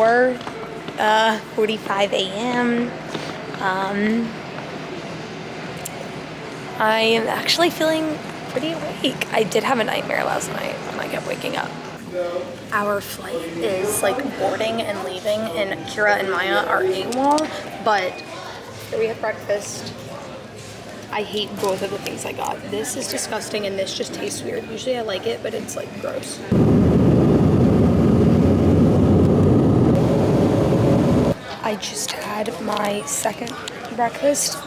4:45 a.m. I am actually feeling pretty awake. I did have a nightmare last night and I kept waking up. Our flight is like boarding and leaving, and Kyra and Maya are AWOL, but here we have breakfast. I hate both of the things I got. This is disgusting and this just tastes weird. Usually I like it, but it's like gross. I just had my second breakfast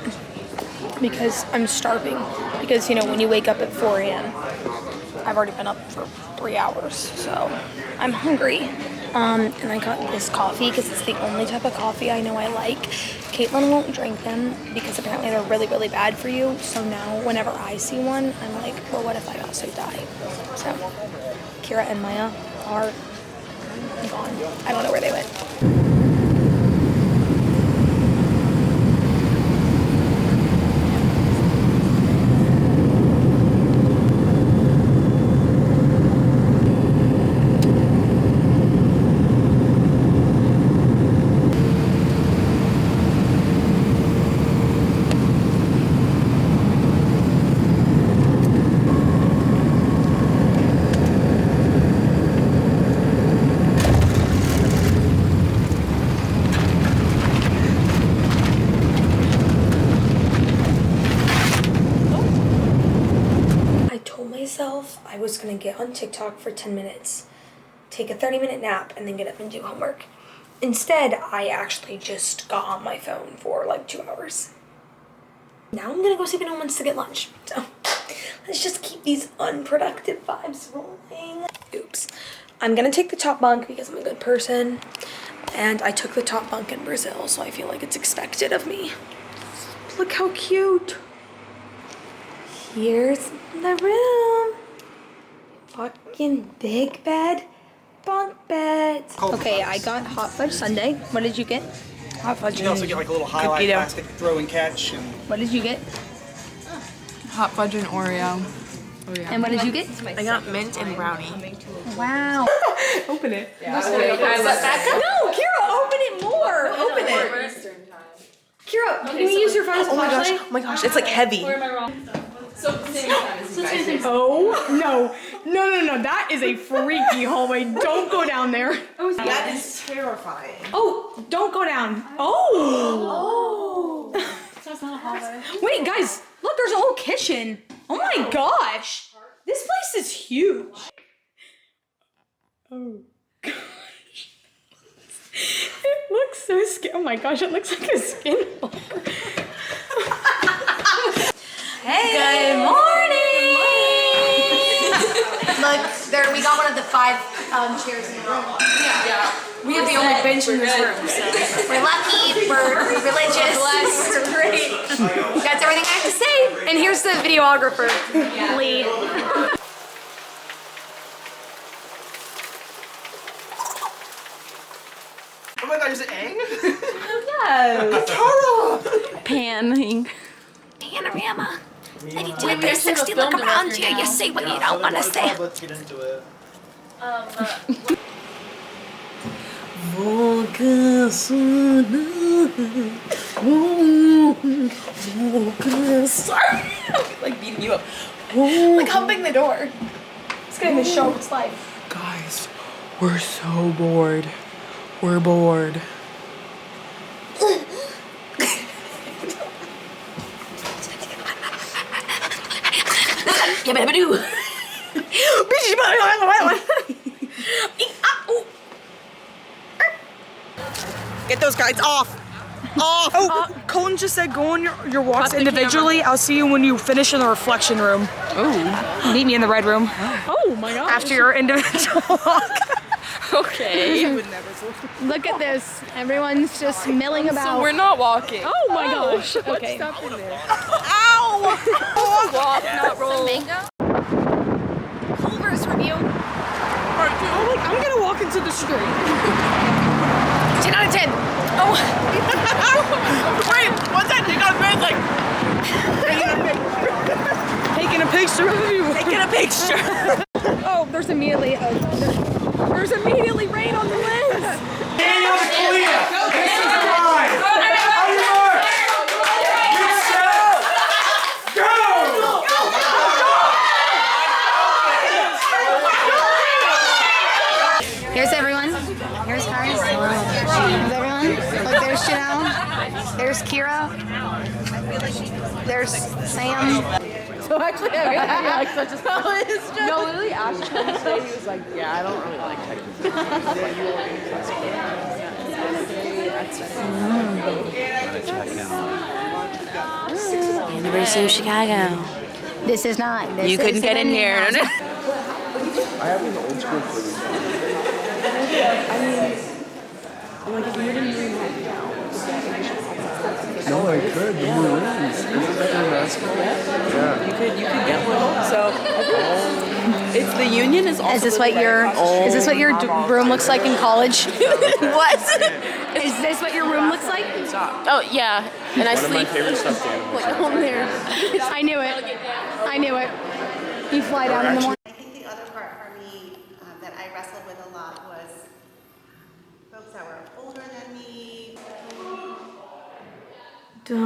because I'm starving. Because, you know, when you wake up at 4 a.m., I've already been up for 3 hours, so I'm hungry. And I got this coffee because it's the only type of coffee I know I like. Caitlin won't drink them because apparently they're really, really bad for you. So now whenever I see one, I'm like, well, what if I also die? So Kyra and Maya are gone. I don't know where they went. I was gonna get on TikTok for 10 minutes, take a 30-minute nap, and then get up and do homework. Instead, I actually just got on my phone for like 2 hours. Now I'm gonna go see if anyone wants to get lunch. So let's just keep these unproductive vibes rolling. Oops. I'm gonna take the top bunk because I'm a good person, and I took the top bunk in Brazil, so I feel like it's expected of me. Look how cute. Here's the room. Fucking big bed, bunk beds. Okay, I got hot fudge sundae. What did you get? Hot fudge. You can also get like a little highlight plastic throw and catch. And what did you get? Hot fudge and Oreo. Oh, yeah. And what did you get? I got mint and brownie. Wow. Open it. Yeah. No, Kyra, open it more. Open it. Kyra, can you use your phone as a flashlight? Oh my gosh, it's like heavy. Where am I wrong? So the same time as you guys. Oh, no. No. That is a freaky hallway. Don't go down there. That is terrifying. Oh, don't go down. Oh. So it's not a hallway. Wait, guys. Look, there's a whole kitchen. Oh my gosh. This place is huge. Oh, gosh. It looks so scary. Oh my gosh, it looks like a skinwalker. Hey. Good morning. Look, there we got one of the 5 chairs in the room. Yeah. We have the only bench in this room, so. We're lucky, we're religious, we're great. That's everything I have to say. And here's the videographer, Lee. oh my god, is it Aang? Yes. Panning. Panorama. Anytime there's 60 look around you, you say what you don't want to say. Let's get into it. Like beating you up. Like humping the door. It's getting the show its life. Guys, we're so bored. We're bored. Get those guys off! Off! Oh, Colton just said go on your walks individually. I'll see you when you finish in the reflection room. Oh. Meet me in the red room. Oh my gosh. After your individual walk. Okay. Look at this. Everyone's just milling about. So we're not walking. Oh my gosh. Okay. Ow! Walk, not roll. Culver's review. Oh, like, I'm gonna walk into the street. 10 out of 10. Oh. Wait, what's that? You got a man like taking a picture of you. Taking a picture. Oh, there's immediately rain on the lens. Daniel, Like there's Jahnelle, there's Kyra, there's Sam. So actually, I mean, like such a solid. No, literally, Ash told me today, he was like, yeah, I don't really like Texas. University of Chicago. This is not. This You couldn't get in here. I have an old school food. No, I could. The Marines. Isn't that your mascot? Yeah. You could get one. So it's the Union is also. Is this what your room looks like in college? What? Is this what your room looks like? Oh, yeah. And I One of my sleep favorite stuffed animals. like home there. I knew it. I knew it. You fly down in the morning. I think the other part for me that I wrestled with a lot was folks that were older than me. Please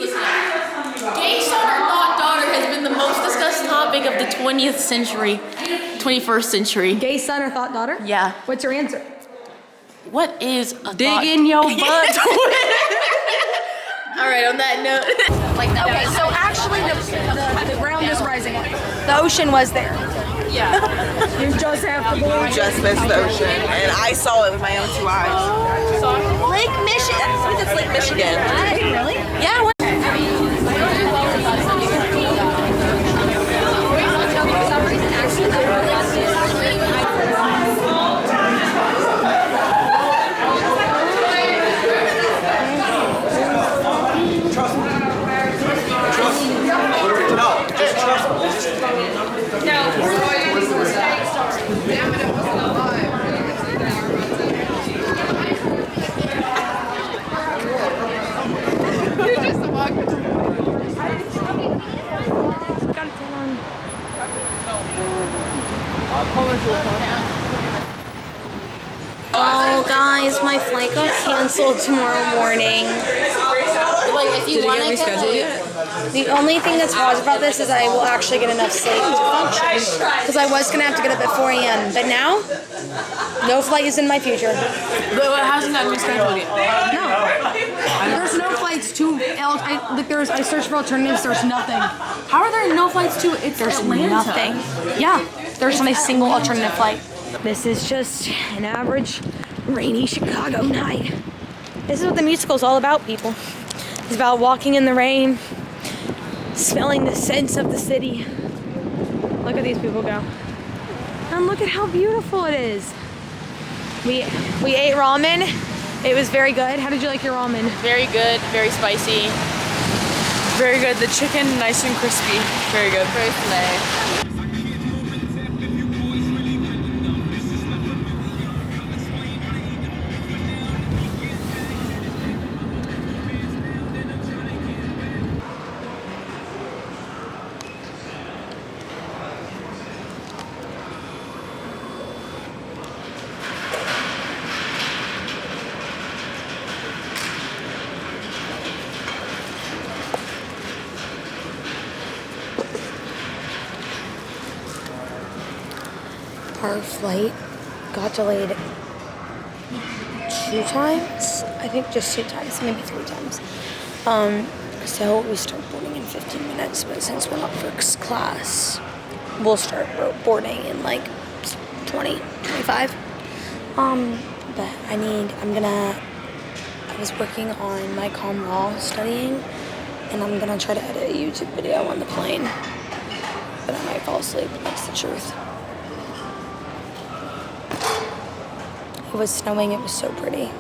listen. Gay son or thought daughter has been the most discussed topic of the 20th century, 21st century. Gay son or thought daughter? Yeah. What's your answer? What is a Dig thought? in your butt. All right, on that note. Okay, so actually the ground is rising up. The ocean was there. Yeah. You just have to believe. Just missed the ocean, and I saw it with my own 2 eyes. Lake Michigan. I think it's Lake Michigan. Really? Yeah. Oh, guys, my flight got canceled tomorrow morning. Like, if you want to The only thing that's positive about this is I will actually get enough sleep to function. Because I was going to have to get up at 4 a.m. But now, no flight is in my future. But it hasn't gotten rescheduled yet. No. There's no flights to, I searched for alternatives, there's nothing. How are there no flights to There's Atlanta? nothing. Yeah, there's not a single alternative flight. This is just an average rainy Chicago night. This is what the musical's all about, people. It's about walking in the rain, smelling the scents of the city. Look at these people go. And look at how beautiful it is. We ate ramen. It was very good. How did you like your ramen? Very good, very spicy. Very good. The chicken, nice and crispy. Very good. Very slay. Our flight got delayed 2 times. I think just 2 times, maybe 3 times. So we start boarding in 15 minutes, but since we're not first class, we'll start boarding in like 20, 25. But I was working on my comm law studying, and I'm gonna try to edit a YouTube video on the plane. But I might fall asleep, that's the truth. It was snowing, it was so pretty.